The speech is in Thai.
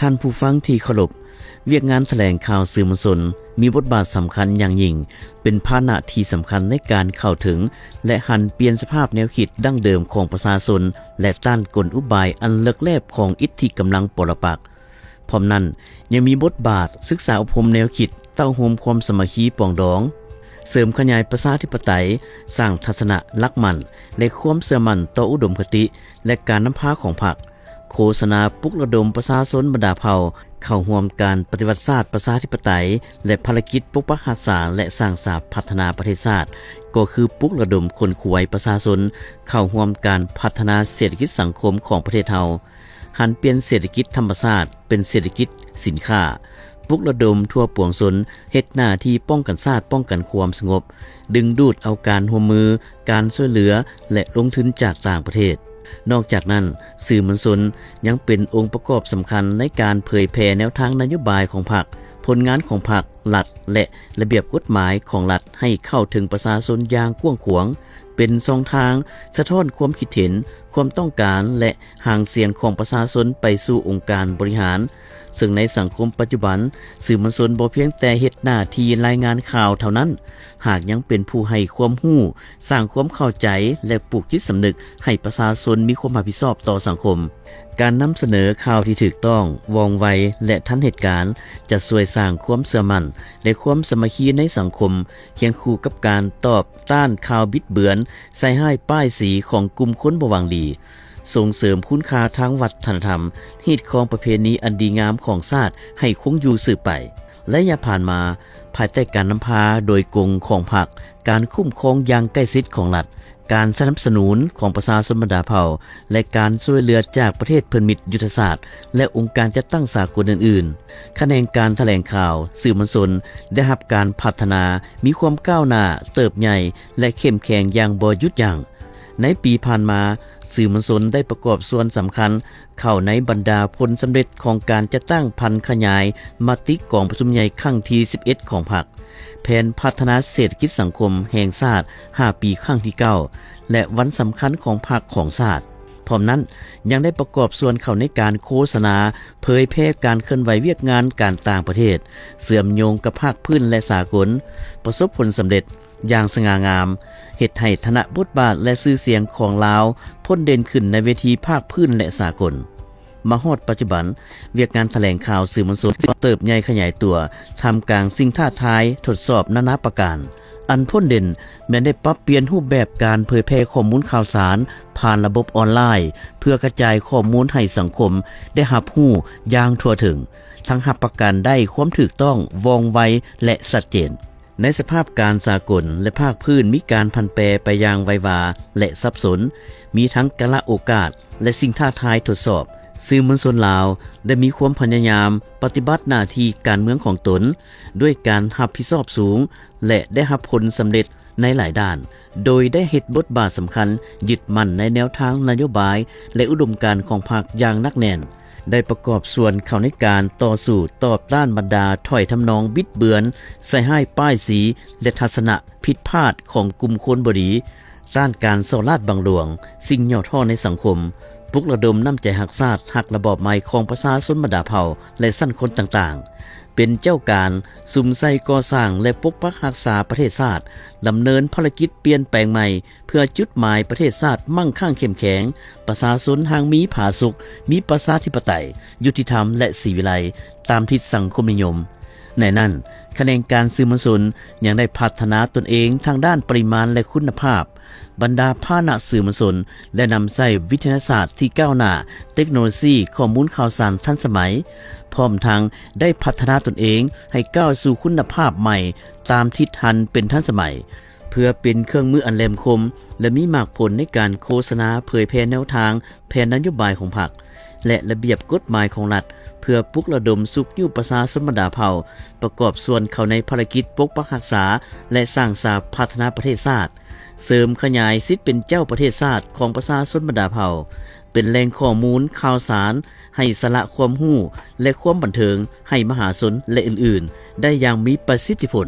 ท่านผู้ฟังที่เคารพเวียกงานแถลงข่าวสื่อมวลชนมีบทบาทสำคัญอย่างยิ่งเป็นพาหนะที่สำคัญในการเข้าถึงและหันเปลี่ยนสภาพแนวคิดดั้งเดิมของประชาชนและต้านกลอุบายอันเลิกแลบของอิทธิกำลังปรปักษ์พร้อมนั้นยังมีบทบาทศึกษาอบรมแนวคิดเต้าโฮมความสามัคคีปองดองเสริมขยายประชาธิปไตยสร้างทัศนะลักมั่นและความเชื่อมั่นต่ออุดมคติและการนำพาของพรรคโฆษณาปลุกระดมประชาชนบรรดาเผ่าเข้าร่วมการปฏิวัติศาสตร์ประชาธิปไตยและภารกิจปกปักรักษาและสร้างสรรค์พัฒนาประเทศชาติก็คือปลุกระดมคนขวยประชาชนเข้าร่วมการพัฒนาเศรษฐกิจสังคมของประเทศเฮาหันเปลี่ยนเศรษฐกิจธรรมชาติเป็นเศรษฐกิจสินค้าปลุกระดมทั่วปวงชนเฮ็ดหน้าที่ป้องกันชาติป้องกันความสงบดึงดูดเอาการร่วมมือการช่วยเหลือและลงทุนจากต่างประเทศนอกจากนั้นสื่อมวลชนยังเป็นองค์ประกอบสำคัญในการเผยแพร่แนวทางนโยบายของพรรคผลงานของพรรครัฐและระเบียบกฎหมายของรัฐให้เข้าถึงประชาชนอย่างกว้างขวางเป็นช่องทางสะท้อนความคิดเห็นความต้องการและหางเสียงของประชาชนไปสู่องค์การบริหารซึ่งในสังคมปัจจุบันสื่อมวลชนบ่เพียงแต่เฮ็ดหน้าที่รายงานข่าวเท่านั้นหากยังเป็นผู้ให้ความรู้สร้างความเข้าใจและปลูกจิตสำนึกให้ประชาชนมีความรับผิดชอบต่อสังคมการนำเสนอข่าวที่ถูกต้องว่องไวและทันเหตุการณ์จะช่วยสร้างความเชื่อมั่นและความสามัคคีในสังคมเคียงคู่กับการตอบต้านข่าวบิดเบือนใส่ให้ป้ายสีของกลุ่มคนบ่หวังดีส่งเสริมคุณค่าทางวัฒนธรรมฮีดของประเพณีอันดีงามของชาติให้คงอยู่สืบไปและอย่าผ่านมาภายใต้การนำพาโดยกงของพรรคการคุ้มครองอย่างใกล้ชิดของรัฐการสนับสนุนของประชาชนบรรดาเผ่าและการช่วยเหลือจากประเทศเพื่อนมิตรยุทธศาสตร์และองค์การจัดตั้งสากลอื่นๆคะแนนการแถลงข่าวสื่อมวลชนได้รับการพัฒนามีความก้าวหน้าเติบใหญ่และเข้มแข็งอย่างบ่หยุดยั้งในปีผ่านมาสื่อมวลชนได้ประกอบส่วนสำคัญเข้าในบรรดาผลสำเร็จของการจัดตั้งพันขยายมติกองประชุมใหญ่ครั้งที่11ของพรรคแผนพัฒนาเศรษฐกิจสังคมแห่งชาติ5ปีครั้งที่9และวันสำคัญของพรรคของชาติพร้อมนั้นยังได้ประกอบส่วนเข้าในการโฆษณาเผยแพร่การเคลื่อนไหวเวียกงานการต่างประเทศเสื่อมโยงกับภาคพื้นและสากลประสบผลสำเร็จอย่างสง่างามเฮ็ดให้ฐานะบทบาทและชื่อเสียงของลาวพ้นเด่นขึ้นในเวทีภาคพื้นและสากลมาฮอดปัจจุบันเวียกงานแถลงข่าวสื่อมวลชนเติบใหญ่ขยายตัวทำกลางสิ่งท้าทายทดสอบนานาประการอันพ้นเด่นแม้ได้ปรับเปลี่ยนรูปแบบการเผยแพร่ข้อมูลข่าวสารผ่านระบบออนไลน์เพื่อกระจายข้อมูลให้สังคมได้รับรู้อย่างทั่วถึงทั้งรับประกันได้ความถูกต้องว่องไวและชัดเจนในสภาพการสากลและภาคพื้นมีการพันแปรไปอย่างไววาและสับสนมีทั้งกาลโอกาสและสิ่งท้าทายทดสอบสื่อมวลชนลาวได้มีความพยายามปฏิบัติหน้าที่การเมืองของตนด้วยการรับผิดชอบสูงและได้รับผลสำเร็จในหลายด้านโดยได้เฮ็ดบทบาทสำคัญยึดมั่นในแนวทางนโยบายและอุดมการณ์ของพรรคอย่างหนักแน่นได้ประกอบส่วนเข้าในการต่อสู้ตอบต้านบรรดาถ้อยทำนองบิดเบือนใส่ให้ป้ายสีและทัศนะผิดพลาดของกลุ่มคนบ่ดีต้านการส่อลาดบังหลวงสิ่งย่อท่อในสังคมปลุกระดมน้ำใจหักชาติหักระบอบใหม่ของประชาชนบรรดาเผ่าและสั้นคนต่างๆเป็นเจ้าการสุมใส่ก่อสร้างและปกปักรักษาประเทศชาติดำเนินภารกิจเปลี่ยนแปลงใหม่เพื่อจุดหมายประเทศชาติมั่งคั่งเข้มแข็งประชาชนห่างมีผาสุขมีประชาธิปไตยยุติธรรมและศรีวิไลตามทิศสังคมนิยมในนั้นคะแนนการสื่อมวลชนยังได้พัฒนาตนเองทางด้านปริมาณและคุณภาพบรรดาพาหนะสื่อมวลชนและนำใช้วิทยาศาสตร์ที่ก้าวหน้าเทคโนโลยีข้อมูลข่าวสารทันสมัยพร้อมทั้งได้พัฒนาตนเองให้ก้าวสู่คุณภาพใหม่ตามทิศทันเป็นทันสมัยเพื่อเป็นเครื่องมืออันแหลมคมและมีมากผลในการโฆษณาเผยแพร่แนวทางแผนนโยบายของพรรคและระเบียบกฎหมายของรัฐเพื่อปลุกระดมสุขยุประชาชนบรรดาเผ่าประกอบส่วนเข้าในภารกิจปกปักรักษาและสร้างสรรค์พัฒนาประเทศชาติเสริมขยายสิทธิเป็นเจ้าประเทศชาติของประชาชนบรรดาเผ่าเป็นแหล่งข้อมูลข่าวสารให้สาระความรู้และความบันเทิงให้มหาชนและอื่นๆได้อย่างมีประสิทธิผล